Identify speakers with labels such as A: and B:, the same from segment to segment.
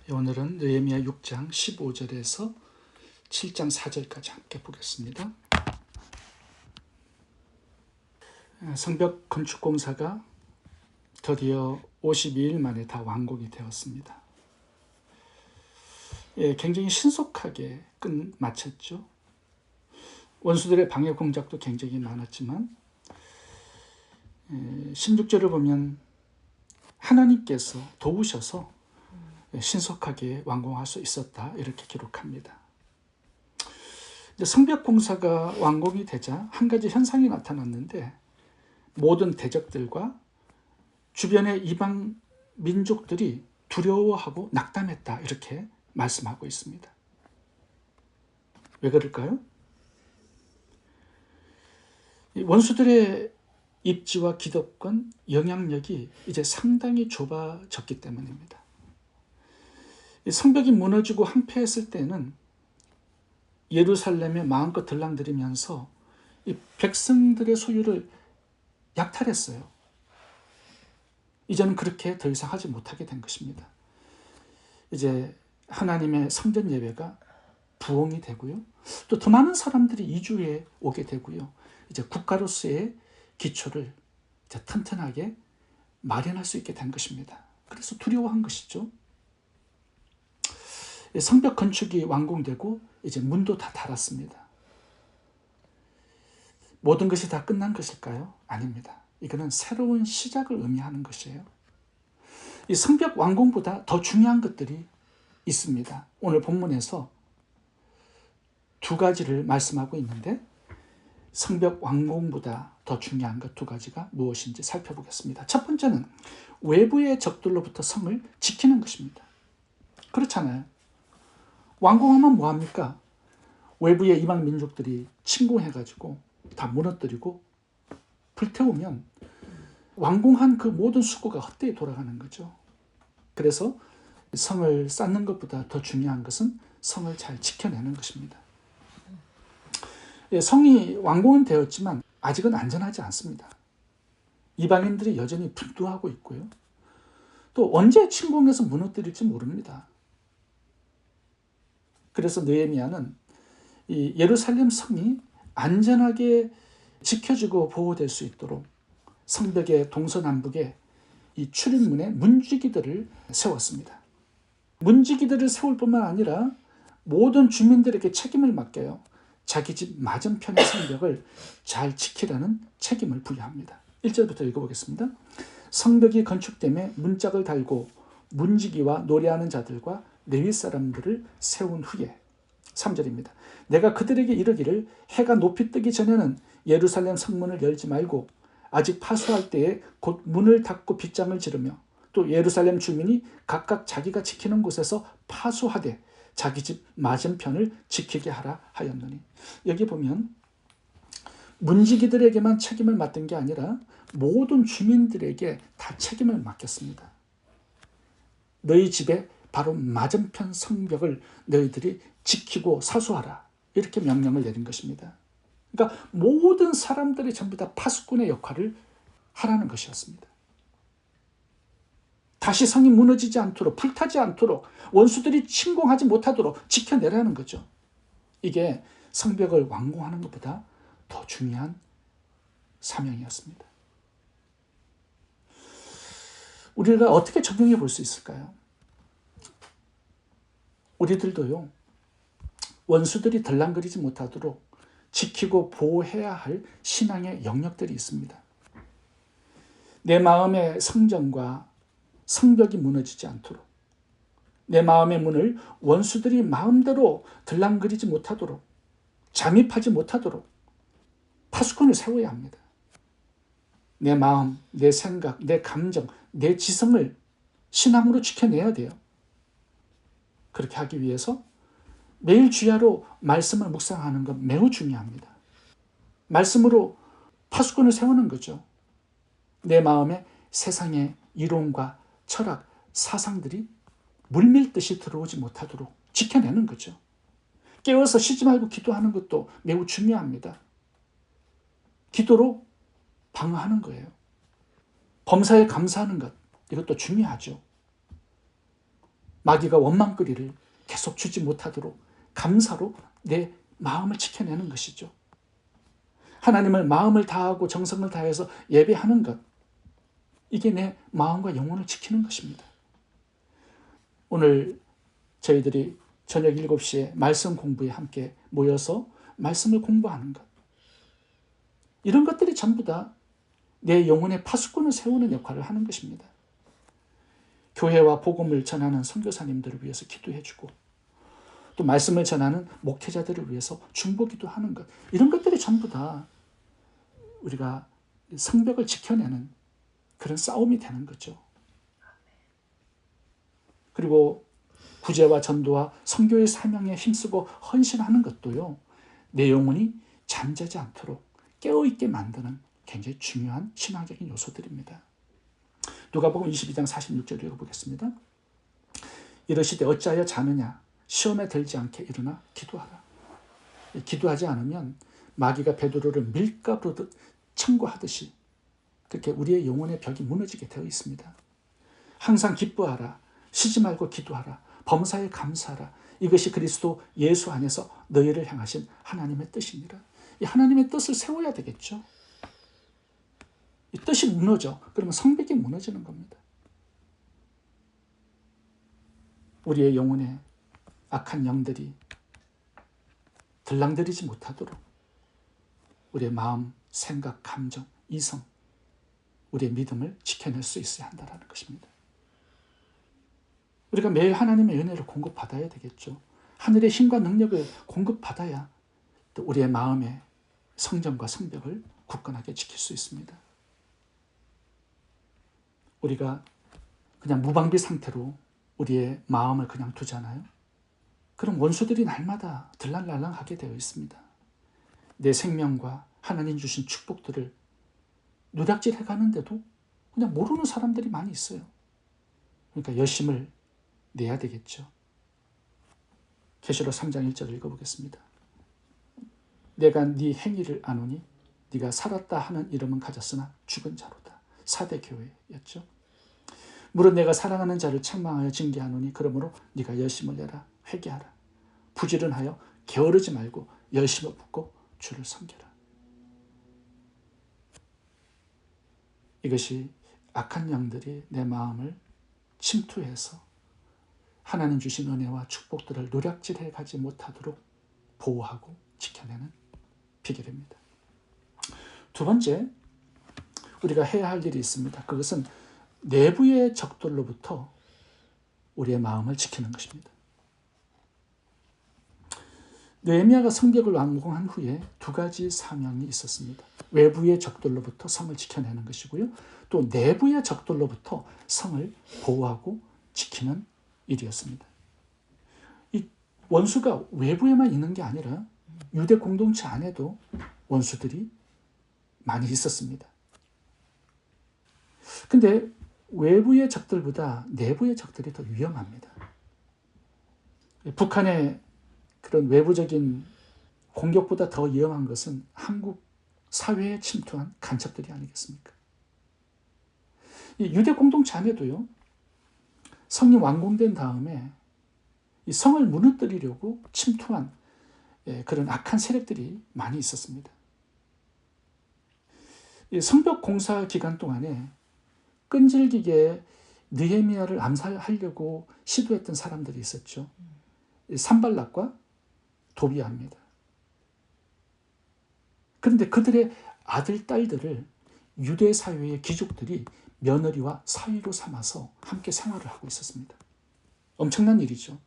A: 오늘은 느헤미야 6장 15절에서 7장 4절까지 함께 보겠습니다. 성벽 건축 공사가 드디어 52일 만에 다 완공이 되었습니다. 굉장히 신속하게 끝마쳤죠. 원수들의 방해 공작도 굉장히 많았지만 16절을 보면 하나님께서 도우셔서 신속하게 완공할 수 있었다, 이렇게 기록합니다. 성벽 공사가 완공이 되자 한 가지 현상이 나타났는데, 모든 대적들과 주변의 이방 민족들이 두려워하고 낙담했다, 이렇게 말씀하고 있습니다. 왜 그럴까요? 원수들의 입지와 기득권, 영향력이 이제 상당히 좁아졌기 때문입니다. 성벽이 무너지고 황폐했을 때는 예루살렘에 마음껏 들락거리면서 이 백성들의 소유를 약탈했어요. 이제는 그렇게 더 이상 하지 못하게 된 것입니다. 이제 하나님의 성전 예배가 부흥이 되고요. 또 더 많은 사람들이 이주해 오게 되고요. 이제 국가로서의 기초를 이제 튼튼하게 마련할 수 있게 된 것입니다. 그래서 두려워한 것이죠. 성벽 건축이 완공되고 이제 문도 다 닫았습니다. 모든 것이 다 끝난 것일까요? 아닙니다. 이거는 새로운 시작을 의미하는 것이에요. 이 성벽 완공보다 더 중요한 것들이 있습니다. 오늘 본문에서 두 가지를 말씀하고 있는데, 성벽 완공보다 더 중요한 것 두 가지가 무엇인지 살펴보겠습니다. 첫 번째는 외부의 적들로부터 성을 지키는 것입니다. 그렇잖아요. 완공하면 뭐합니까? 외부의 이방 민족들이 침공해가지고 다 무너뜨리고 불태우면 완공한 그 모든 수고가 헛되이 돌아가는 거죠. 그래서 성을 쌓는 것보다 더 중요한 것은 성을 잘 지켜내는 것입니다. 성이 완공은 되었지만 아직은 안전하지 않습니다. 이방인들이 여전히 분투하고 있고요. 또 언제 침공해서 무너뜨릴지 모릅니다. 그래서 느헤미야는 이 예루살렘 성이 안전하게 지켜지고 보호될 수 있도록 성벽의 동서남북에 이 출입문에 문지기들을 세웠습니다. 문지기들을 세울 뿐만 아니라 모든 주민들에게 책임을 맡겨요. 자기 집 맞은편의 성벽을 잘 지키라는 책임을 부여합니다. 1절부터 읽어보겠습니다. 성벽이 건축됨에 문짝을 달고 문지기와 노래하는 자들과 레위 사람들을 세운 후에, 3절입니다. 내가 그들에게 이르기를 해가 높이 뜨기 전에는 예루살렘 성문을 열지 말고 아직 파수할 때에 곧 문을 닫고 빗장을 지르며 또 예루살렘 주민이 각각 자기가 지키는 곳에서 파수하되 자기 집 맞은편을 지키게 하라 하였노니. 여기 보면 문지기들에게만 책임을 맡은 게 아니라 모든 주민들에게 다 책임을 맡겼습니다. 너희 집에 바로 맞은편 성벽을 너희들이 지키고 사수하라, 이렇게 명령을 내린 것입니다. 그러니까 모든 사람들이 전부 다 파수꾼의 역할을 하라는 것이었습니다. 다시 성이 무너지지 않도록, 불타지 않도록, 원수들이 침공하지 못하도록 지켜내라는 거죠. 이게 성벽을 완공하는 것보다 더 중요한 사명이었습니다. 우리가 어떻게 적용해 볼 수 있을까요? 우리들도요, 원수들이 들락거리지 못하도록 지키고 보호해야 할 신앙의 영역들이 있습니다. 내 마음의 성전과 성벽이 무너지지 않도록, 내 마음의 문을 원수들이 마음대로 들락거리지 못하도록, 잠입하지 못하도록 파수꾼을 세워야 합니다. 내 마음, 내 생각, 내 감정, 내 지성을 신앙으로 지켜내야 돼요. 그렇게 하기 위해서 매일 주야로 말씀을 묵상하는 것 매우 중요합니다. 말씀으로 파수꾼을 세우는 거죠. 내 마음에 세상의 이론과 철학, 사상들이 물밀듯이 들어오지 못하도록 지켜내는 거죠. 깨워서 쉬지 말고 기도하는 것도 매우 중요합니다. 기도로 방어하는 거예요. 범사에 감사하는 것, 이것도 중요하죠. 마귀가 원망거리를 계속 주지 못하도록 감사로 내 마음을 지켜내는 것이죠. 하나님을 마음을 다하고 정성을 다해서 예배하는 것, 이게 내 마음과 영혼을 지키는 것입니다. 오늘 저희들이 저녁 7시에 말씀 공부에 함께 모여서 말씀을 공부하는 것, 이런 것들이 전부 다 내 영혼의 파수꾼을 세우는 역할을 하는 것입니다. 교회와 복음을 전하는 선교사님들을 위해서 기도해주고, 또 말씀을 전하는 목회자들을 위해서 중보기도 하는 것, 이런 것들이 전부 다 우리가 성벽을 지켜내는 그런 싸움이 되는 거죠. 그리고 구제와 전도와 선교의 사명에 힘쓰고 헌신하는 것도요, 내 영혼이 잠자지 않도록 깨어있게 만드는 굉장히 중요한 신앙적인 요소들입니다. 누가복음 22장 46절 읽어보겠습니다. 이르시되 어찌하여 자느냐, 시험에 들지 않게 일어나 기도하라. 기도하지 않으면 마귀가 베드로를 밀가루로 청구하듯이 그렇게 우리의 영혼의 벽이 무너지게 되어 있습니다. 항상 기뻐하라, 쉬지 말고 기도하라, 범사에 감사하라. 이것이 그리스도 예수 안에서 너희를 향하신 하나님의 뜻이니라. 이 하나님의 뜻을 세워야 되겠죠. 이 뜻이 무너져. 그러면 성벽이 무너지는 겁니다. 우리의 영혼에 악한 영들이 들랑거리지 못하도록 우리의 마음, 생각, 감정, 이성, 우리의 믿음을 지켜낼 수 있어야 한다는 것입니다. 우리가 매일 하나님의 은혜를 공급받아야 되겠죠. 하늘의 힘과 능력을 공급받아야 또 우리의 마음의 성전과 성벽을 굳건하게 지킬 수 있습니다. 우리가 그냥 무방비 상태로 우리의 마음을 그냥 두잖아요. 그럼 원수들이 날마다 들락날락하게 되어 있습니다. 내 생명과 하나님 주신 축복들을 누락질해 가는데도 그냥 모르는 사람들이 많이 있어요. 그러니까 열심을 내야 되겠죠. 계시록 3장 1절을 읽어보겠습니다. 내가 네 행위를 아노니 네가 살았다 하는 이름은 가졌으나 죽은 자로다. 4대 교회였죠. 무릇 내가 사랑하는 자를 책망하여 징계하노니 그러므로 네가 열심을 내라. 회개하라. 부지런하여 게으르지 말고 열심을 붙고 주를 섬겨라. 이것이 악한 영들이 내 마음을 침투해서 하나님 주신 은혜와 축복들을 노략질해 가지 못하도록 보호하고 지켜내는 비결입니다. 두 번째, 우리가 해야 할 일이 있습니다. 그것은 내부의 적들로부터 우리의 마음을 지키는 것입니다. 느헤미야가 성벽을 완공한 후에 두 가지 사명이 있었습니다. 외부의 적들로부터 성을 지켜내는 것이고요. 또 내부의 적들로부터 성을 보호하고 지키는 일이었습니다. 이 원수가 외부에만 있는 게 아니라 유대 공동체 안에도 원수들이 많이 있었습니다. 근데 외부의 적들보다 내부의 적들이 더 위험합니다. 북한의 그런 외부적인 공격보다 더 위험한 것은 한국 사회에 침투한 간첩들이 아니겠습니까? 이 유대 공동체 안에도요, 성이 완공된 다음에 이 성을 무너뜨리려고 침투한 그런 악한 세력들이 많이 있었습니다. 이 성벽 공사 기간 동안에 끈질기게 느헤미야를 암살하려고 시도했던 사람들이 있었죠. 산발락과 도비아입니다. 그런데 그들의 아들, 딸들을 유대 사회의 귀족들이 며느리와 사위로 삼아서 함께 생활을 하고 있었습니다. 엄청난 일이죠.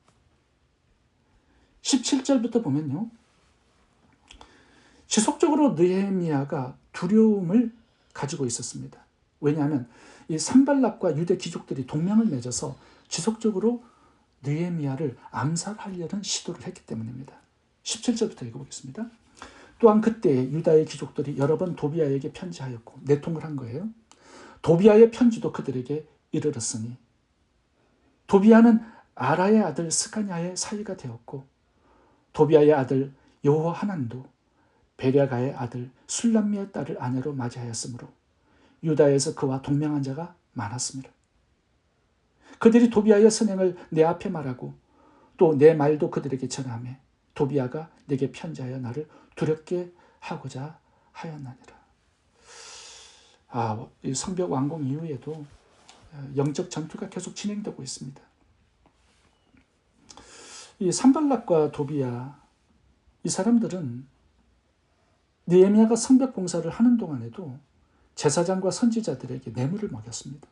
A: 17절부터 보면요, 지속적으로 느헤미야가 두려움을 가지고 있었습니다. 왜냐하면 이 산발락과 유대 귀족들이 동맹을 맺어서 지속적으로 느헤미야를 암살하려는 시도를 했기 때문입니다. 17절부터 읽어보겠습니다. 또한 그때 유다의 귀족들이 여러 번 도비아에게 편지하였고 내통을 한 거예요. 도비아의 편지도 그들에게 이르렀으니 도비아는 아라의 아들 스가냐의 사위가 되었고 도비아의 아들 여호하난도 베랴가의 아들 술람미의 딸을 아내로 맞이하였으므로 유다에서 그와 동맹한 자가 많았습니다. 그들이 도비아의 선행을 내 앞에 말하고 또 내 말도 그들에게 전하매 도비아가 내게 편지하여 나를 두렵게 하고자 하였나니라. 이 성벽 완공 이후에도 영적 전투가 계속 진행되고 있습니다. 이 산발락과 도비아, 이 사람들은 느헤미야가 성벽 공사를 하는 동안에도 제사장과 선지자들에게 뇌물을 먹였습니다.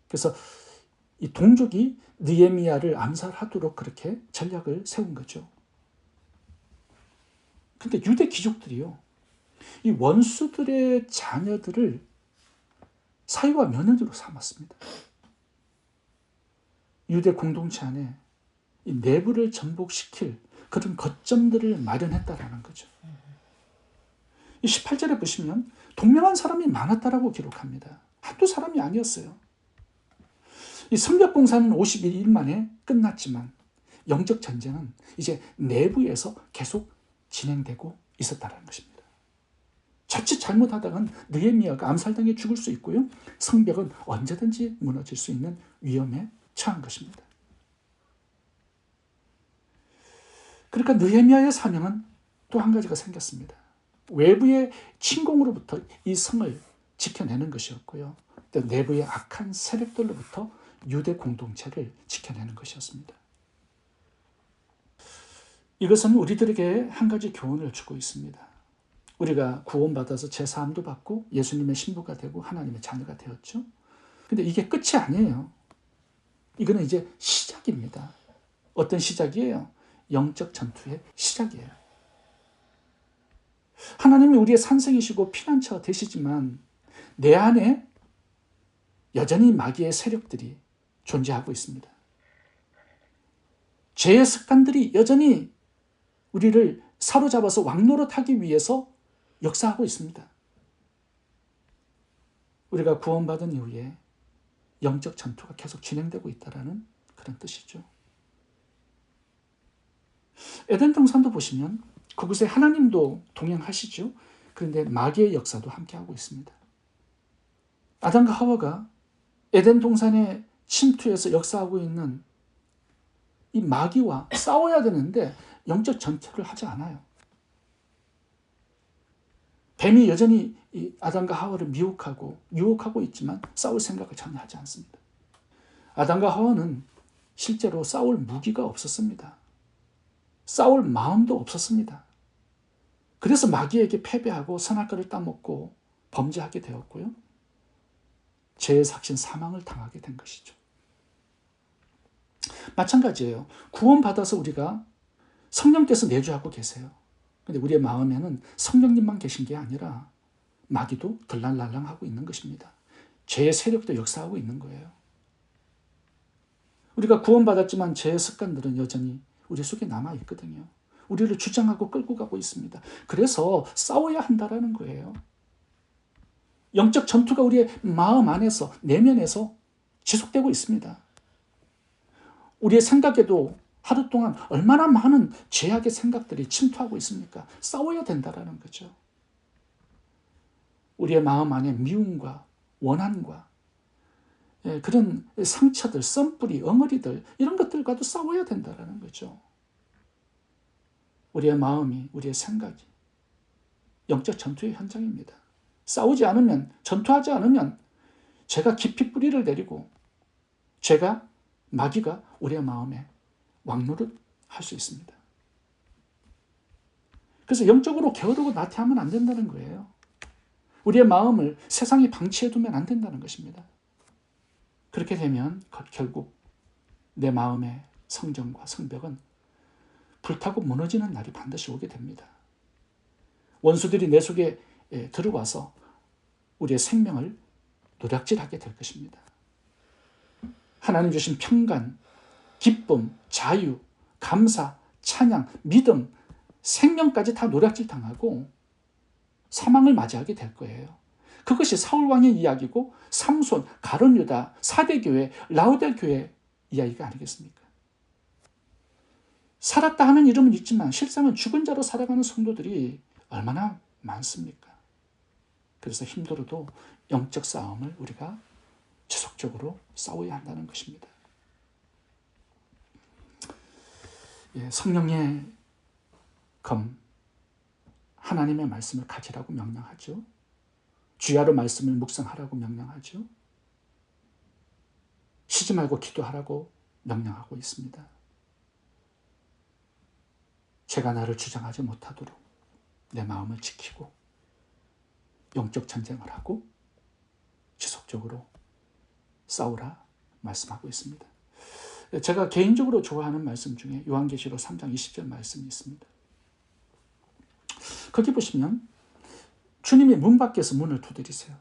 A: 그래서 이 동족이 느헤미야를 암살하도록 그렇게 전략을 세운 거죠. 근데 유대 귀족들이요, 이 원수들의 자녀들을 사위와 며느리로 삼았습니다. 유대 공동체 안에 이 내부를 전복시킬 그런 거점들을 마련했다라는 거죠. 이 18절에 보시면 동명한 사람이 많았다라고 기록합니다. 한두 사람이 아니었어요. 이 성벽 공사는 51일 만에 끝났지만 영적 전쟁은 이제 내부에서 계속 진행되고 있었다는 것입니다. 자칫 잘못하다간 느헤미야가 암살당해 죽을 수 있고요, 성벽은 언제든지 무너질 수 있는 위험에 처한 것입니다. 그러니까 느헤미야의 사명은 또 한 가지가 생겼습니다. 외부의 침공으로부터 이 성을 지켜내는 것이었고요, 또 내부의 악한 세력들로부터 유대 공동체를 지켜내는 것이었습니다. 이것은 우리들에게 한 가지 교훈을 주고 있습니다. 우리가 구원받아서 제사함도 받고 예수님의 신부가 되고 하나님의 자녀가 되었죠. 근데 이게 끝이 아니에요. 이거는 이제 시작입니다. 어떤 시작이에요? 영적 전투의 시작이에요. 하나님이 우리의 산성이시고 피난처가 되시지만 내 안에 여전히 마귀의 세력들이 존재하고 있습니다. 죄의 습관들이 여전히 우리를 사로잡아서 왕노릇하기 위해서 역사하고 있습니다. 우리가 구원받은 이후에 영적 전투가 계속 진행되고 있다는 그런 뜻이죠. 에덴 동산도 보시면 그곳에 하나님도 동행하시죠. 그런데 마귀의 역사도 함께하고 있습니다. 아담과 하와가 에덴 동산에 침투해서 역사하고 있는 이 마귀와 싸워야 되는데 영적 전투를 하지 않아요. 뱀이 여전히 이 아담과 하와를 미혹하고 유혹하고 있지만 싸울 생각을 전혀 하지 않습니다. 아담과 하와는 실제로 싸울 무기가 없었습니다. 싸울 마음도 없었습니다. 그래서 마귀에게 패배하고 선악과를 따먹고 범죄하게 되었고요, 죄의 삭신 사망을 당하게 된 것이죠. 마찬가지예요. 구원받아서 우리가 성령께서 내주하고 계세요. 근데 우리의 마음에는 성령님만 계신 게 아니라 마귀도 들락날락하고 있는 것입니다. 죄의 세력도 역사하고 있는 거예요. 우리가 구원받았지만 죄의 습관들은 여전히 우리 속에 남아있거든요. 우리를 주장하고 끌고 가고 있습니다. 그래서 싸워야 한다라는 거예요. 영적 전투가 우리의 마음 안에서, 내면에서 지속되고 있습니다. 우리의 생각에도 하루 동안 얼마나 많은 죄악의 생각들이 침투하고 있습니까? 싸워야 된다라는 거죠. 우리의 마음 안에 미움과 원한과 그런 상처들, 썸뿌리, 엉어리들, 이런 것들과도 싸워야 된다라는 거죠. 우리의 마음이, 우리의 생각이 영적 전투의 현장입니다. 싸우지 않으면, 전투하지 않으면 죄가 깊이 뿌리를 내리고 죄가, 마귀가 우리의 마음에 왕노릇 할 수 있습니다. 그래서 영적으로 게으르고 나태하면 안 된다는 거예요. 우리의 마음을 세상에 방치해두면 안 된다는 것입니다. 그렇게 되면 결국 내 마음의 성전과 성벽은 불타고 무너지는 날이 반드시 오게 됩니다. 원수들이 내 속에 들어와서 우리의 생명을 노략질하게 될 것입니다. 하나님 주신 평강, 기쁨, 자유, 감사, 찬양, 믿음, 생명까지 다 노략질 당하고 사망을 맞이하게 될 거예요. 그것이 사울왕의 이야기고 삼손, 가룟 유다, 사대교회, 라우델교회 이야기가 아니겠습니까? 살았다 하는 이름은 있지만 실상은 죽은 자로 살아가는 성도들이 얼마나 많습니까? 그래서 힘들어도 영적 싸움을 우리가 지속적으로 싸워야 한다는 것입니다. 성령의 검, 하나님의 말씀을 가지라고 명령하죠. 주야로 말씀을 묵상하라고 명령하죠. 쉬지 말고 기도하라고 명령하고 있습니다. 죄가 나를 주장하지 못하도록 내 마음을 지키고 영적 전쟁을 하고 지속적으로 싸우라 말씀하고 있습니다. 제가 개인적으로 좋아하는 말씀 중에 요한계시록 3장 20절 말씀이 있습니다. 거기 보시면 주님이 문 밖에서 문을 두드리세요.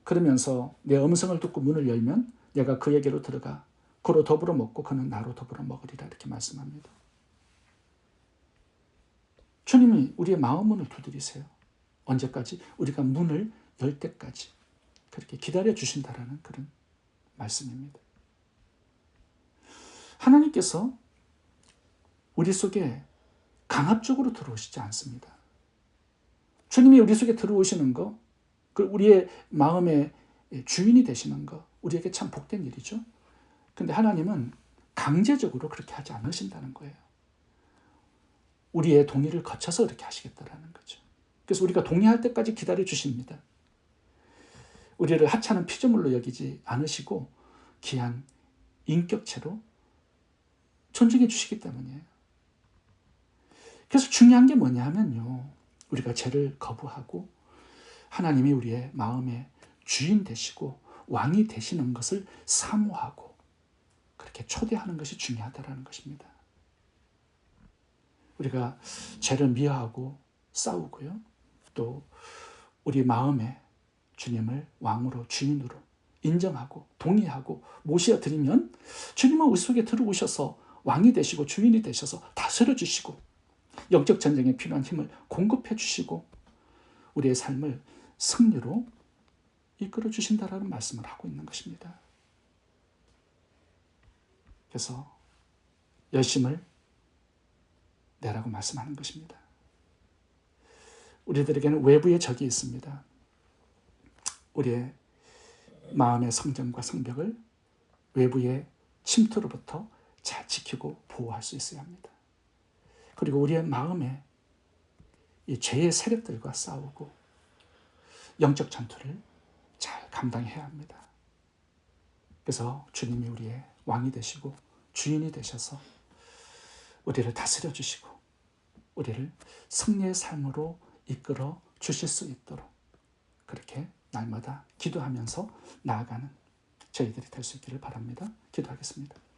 A: 그러면서 내 음성을 듣고 문을 열면 내가 그에게로 들어가 그로 더불어 먹고 그는 나로 더불어 먹으리라 이렇게 말씀합니다. 주님이 우리의 마음 문을 두드리세요. 언제까지? 우리가 문을 열 때까지 그렇게 기다려 주신다라는 그런 말씀입니다. 하나님께서 우리 속에 강압적으로 들어오시지 않습니다. 주님이 우리 속에 들어오시는 거, 우리의 마음의 주인이 되시는 거, 우리에게 참 복된 일이죠. 근데 하나님은 강제적으로 그렇게 하지 않으신다는 거예요. 우리의 동의를 거쳐서 그렇게 하시겠다라는 거죠. 그래서 우리가 동의할 때까지 기다려 주십니다. 우리를 하찮은 피조물로 여기지 않으시고 귀한 인격체로 존중해 주시기 때문이에요. 그래서 중요한 게 뭐냐 하면요. 우리가 죄를 거부하고 하나님이 우리의 마음의 주인 되시고 왕이 되시는 것을 사모하고 그렇게 초대하는 것이 중요하다는 것입니다. 우리가 죄를 미워하고 싸우고요. 또 우리 마음에 주님을 왕으로 주인으로 인정하고 동의하고 모셔드리면 주님은 우리 속에 들어오셔서 왕이 되시고 주인이 되셔서 다스려 주시고 영적 전쟁에 필요한 힘을 공급해 주시고 우리의 삶을 승리로 이끌어 주신다라는 말씀을 하고 있는 것입니다. 그래서 열심을 내라고 말씀하는 것입니다. 우리들에게는 외부의 적이 있습니다. 우리의 마음의 성전과 성벽을 외부의 침투로부터 잘 지키고 보호할 수 있어야 합니다. 그리고 우리의 마음에 이 죄의 세력들과 싸우고 영적 전투를 잘 감당해야 합니다. 그래서 주님이 우리의 왕이 되시고 주인이 되셔서 우리를 다스려 주시고 우리를 승리의 삶으로 이끌어 주실 수 있도록 그렇게 날마다 기도하면서 나아가는 저희들이 될 수 있기를 바랍니다. 기도하겠습니다.